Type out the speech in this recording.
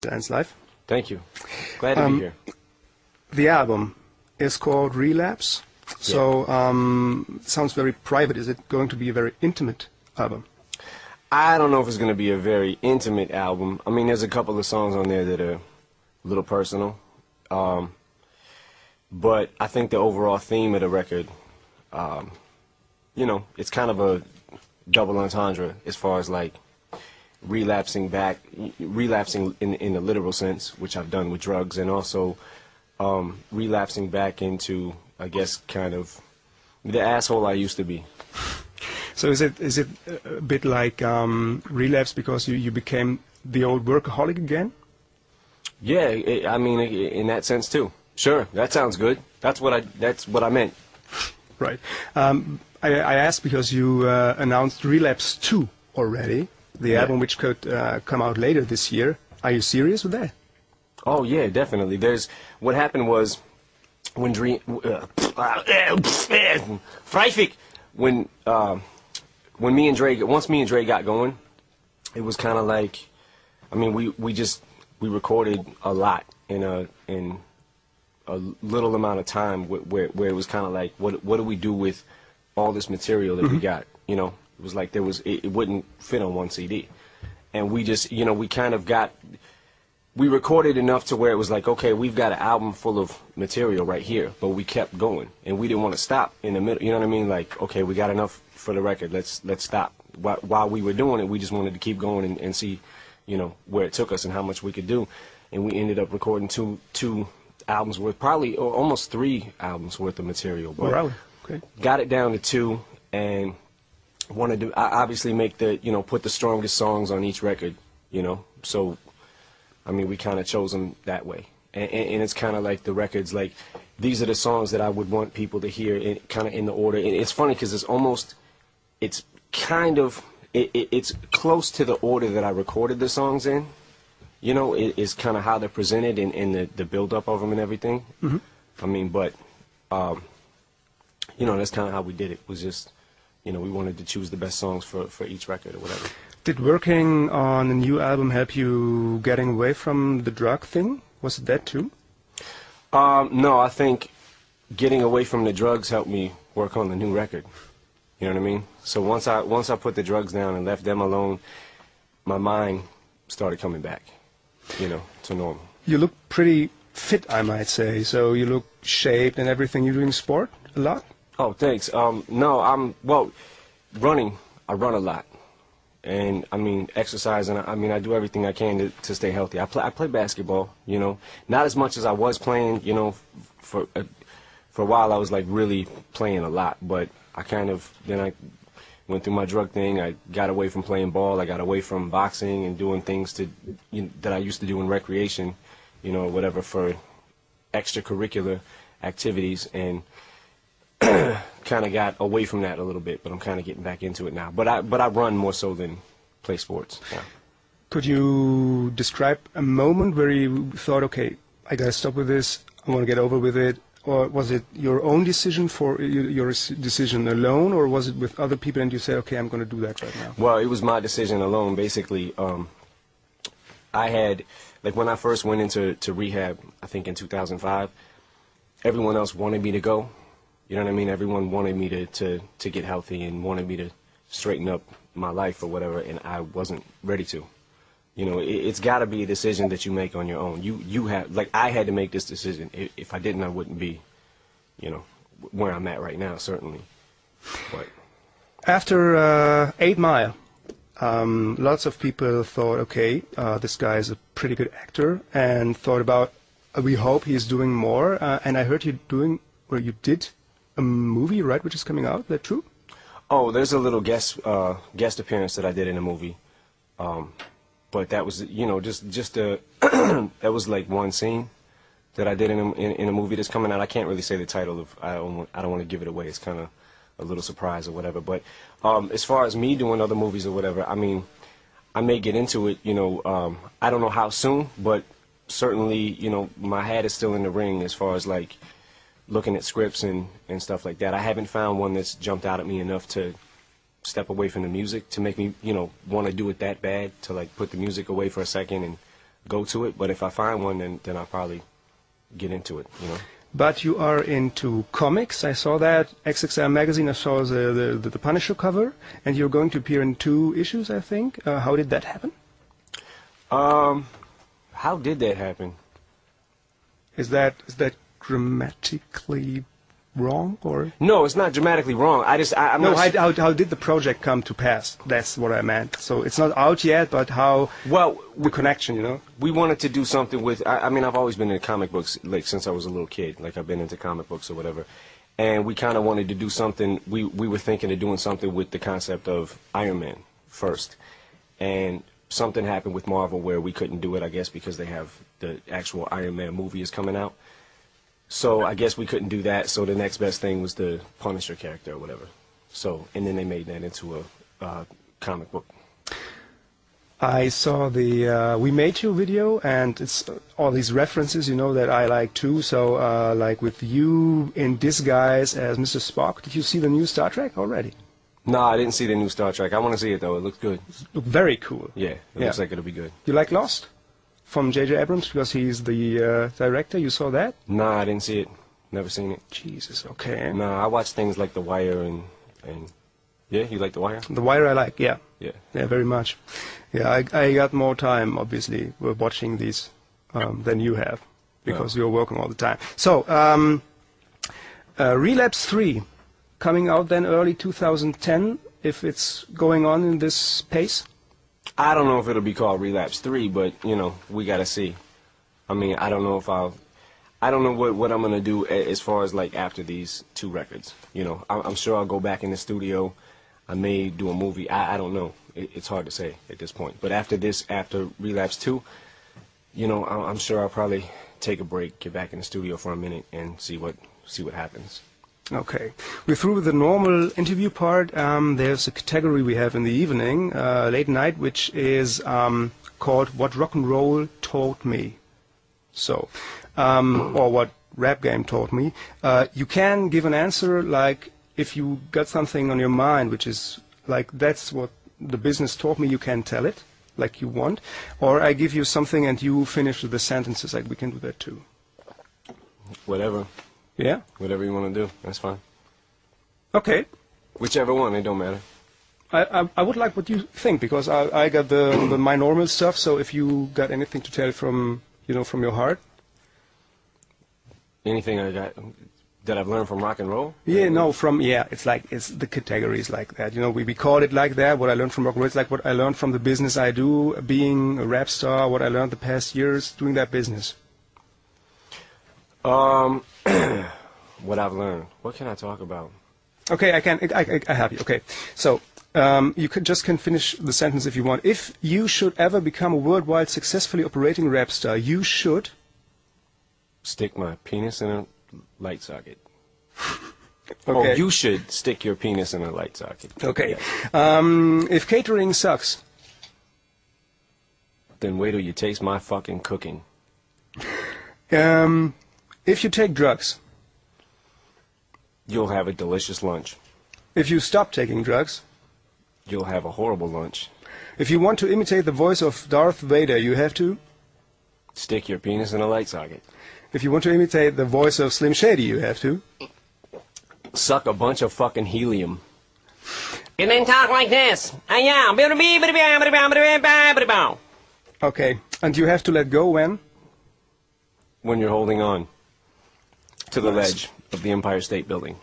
Dance Live. Thank you. Glad to be here. The album is called Relapse, so it sounds very private. Is it going to be a very intimate album? I don't know if it's going to be a very intimate album. I mean, there's a couple of songs on there that are a little personal. But I think the overall theme of the record, you know, it's kind of a double entendre as far as like relapsing in the literal sense, which I've done with drugs, and also relapsing back into, I guess, kind of the asshole I used to be. So is it a bit like relapse because you became the old workaholic again? Yeah, I mean, in that sense too. Sure, that sounds good. That's what I meant. Right. I asked because you announced Relapse 2 already, the album which could come out later this year. Are you serious with that? Oh yeah, definitely. What happened was when once me and Dre got going, it was kind of like, I mean, we recorded a lot in a little amount of time where it was kind of like, what do we do with all this material that we got? You know, it was like it wouldn't fit on one CD, and we just, you know, we recorded enough to where it was like, okay, we've got an album full of material right here, but we kept going, and we didn't want to stop in the middle. You know what I mean? Like, okay, we got enough for the record. Let's stop. While we were doing it, we just wanted to keep going and see, you know, where it took us and how much we could do, and we ended up recording two albums worth, probably almost 3 albums worth of material. But really? Okay. Got it down to 2, and wanted to obviously make put the strongest songs on each record, you know. So, I mean, we kind of chose them that way, and it's kind of like the records, like these are the songs that I would want people to hear, kind of in the order. And it's funny because it's close to the order that I recorded the songs in. You know, it's kind of how they're presented and the build-up of them and everything. I mean, but, you know, that's kind of how we did it. Was just, you know, we wanted to choose the best songs for each record or whatever. Did working on a new album help you getting away from the drug thing? Was it that too? No, I think getting away from the drugs helped me work on the new record. You know what I mean? So once I put the drugs down and left them alone, my mind started coming back, you know, to normal. You look pretty fit, I might say. So you look shaped and everything. You're doing sport a lot? Oh, thanks. No, running. I run a lot. And, I mean, exercise, and I do everything I can to stay healthy. I play basketball, you know. Not as much as I was playing, you know. For a while, I was, like, really playing a lot. But then I went through my drug thing. I got away from playing ball. I got away from boxing and doing things that I used to do in recreation, you know, whatever, for extracurricular activities. And kind of got away from that a little bit, but I'm kind of getting back into it now. But I run more so than play sports. Yeah. Could you describe a moment where you thought, okay, I gotta stop with this, I want to get over with it? Or was it your own decision, your decision alone, or was it with other people and you said, okay, I'm going to do that right now? Well, it was my decision alone, basically. I had, like, when I first went into rehab, I think in 2005, everyone else wanted me to go. You know what I mean? Everyone wanted me to get healthy and wanted me to straighten up my life or whatever, and I wasn't ready to. You know, it's got to be a decision that you make on your own. You have, like, I had to make this decision. If I didn't, I wouldn't be, you know, where I'm at right now, certainly. But after 8 Mile, lots of people thought, okay, this guy is a pretty good actor, and thought about, we hope he's doing more. And I heard you did a movie, right, which is coming out. Is that true? Oh, there's a little guest appearance that I did in a movie. But that was, you know, just a that was like one scene that I did in a movie that's coming out. I can't really say the title of. I don't want to give it away. It's kind of a little surprise or whatever. But as far as me doing other movies or whatever, I mean, I may get into it. You know, I don't know how soon, but certainly, you know, my hat is still in the ring as far as like looking at scripts and stuff like that. I haven't found one that's jumped out at me enough to step away from the music to make me, you know, want to do it that bad, to like put the music away for a second and go to it. But if I find one, then I'll probably get into it. You know. But you are into comics. I saw that XXL magazine. I saw the Punisher cover, and you're going to appear in 2 issues, I think. How did that happen? How did that happen? Is that grammatically wrong, or? No, it's not dramatically wrong. I'm no. not How did the project come to pass? That's what I meant. So it's not out yet, but how? Well, the connection, you know. We wanted to do something with. I mean, I've always been into comic books, like since I was a little kid. Like I've been into comic books or whatever, and we kind of wanted to do something. We were thinking of doing something with the concept of Iron Man first, and something happened with Marvel where we couldn't do it. I guess because they have the actual Iron Man movie is coming out. So I guess we couldn't do that. So the next best thing was the Punisher character or whatever. So and then they made that into a comic book. I saw the We Made You video, and it's all these references, you know, that I like too. So like with you in disguise as Mr. Spock. Did you see the new Star Trek already? No, I didn't see the new Star Trek. I want to see it though. It looks good. Very cool. Yeah, it looks like it'll be good. You like Lost? From J.J. Abrams, because he's the director. You saw that? Nah, I didn't see it. Never seen it. Jesus, okay. Nah, I watch things like The Wire and yeah, you like The Wire? The Wire I like, yeah. Yeah. Yeah, very much. Yeah, I got more time, obviously, watching these than you have, because you're working all the time. So, Relapse 3, coming out then early 2010, if it's going on in this pace? I don't know if it'll be called Relapse 3, but, you know, we got to see. I mean, I don't know if I don't know what I'm going to do as far as, like, after these 2 records. You know, I'm sure I'll go back in the studio. I may do a movie. I don't know. It's hard to say at this point. But after Relapse 2, you know, I'm sure I'll probably take a break, get back in the studio for a minute, and see what happens. Okay. We're through with the normal interview part. There's a category we have in the evening, late night, which is called What Rock and Roll Taught Me. So, or What Rap Game Taught Me. You can give an answer like if you got something on your mind, which is like that's what the business taught me, you can tell it like you want. Or I give you something and you finish the sentences, like we can do that too. Whatever. Yeah? Whatever you want to do, that's fine. Okay. Whichever one, it don't matter. I would like what you think, because I got my normal stuff, so if you got anything to tell from, you know, from your heart. Anything I got that I've learned from rock and roll? Yeah, no, it's the categories like that. You know, we call it like that, what I learned from rock and roll. It's like what I learned from the business I do, being a rap star, what I learned the past years doing that business. What I've learned. What can I talk about? Okay, I have you. Okay, so you can finish the sentence if you want. If you should ever become a worldwide successfully operating rap star, you should stick my penis in a light socket. Okay. Oh, you should stick your penis in a light socket. Okay. Yeah. If catering sucks, then wait till you taste my fucking cooking. If you take drugs, you'll have a delicious lunch. If you stop taking drugs, you'll have a horrible lunch. If you want to imitate the voice of Darth Vader, you have to stick your penis in a light socket. If you want to imitate the voice of Slim Shady, you have to suck a bunch of fucking helium. And then talk like this. Okay, and you have to let go when you're holding on to the ledge of the Empire State Building.